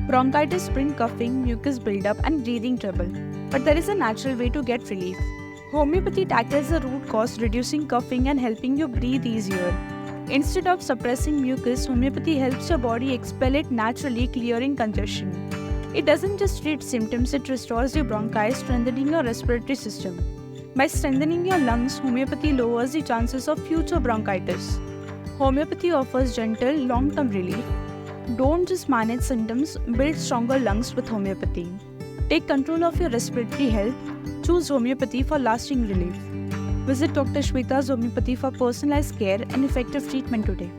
Bronchitis bring coughing, mucus buildup, and breathing trouble. But there is a natural way to get relief. Homeopathy tackles the root cause, reducing coughing and helping you breathe easier. Instead of suppressing mucus, homeopathy helps your body expel it naturally, clearing congestion. It doesn't just treat symptoms, it restores your bronchi, strengthening your respiratory system. By strengthening your lungs, homeopathy lowers the chances of future bronchitis. Homeopathy offers gentle, long-term relief. Don't just manage symptoms, build stronger lungs with homeopathy. Take control of your respiratory health. Choose homeopathy for lasting relief. Visit Dr. Shweta's Homeopathy for personalized care and effective treatment today.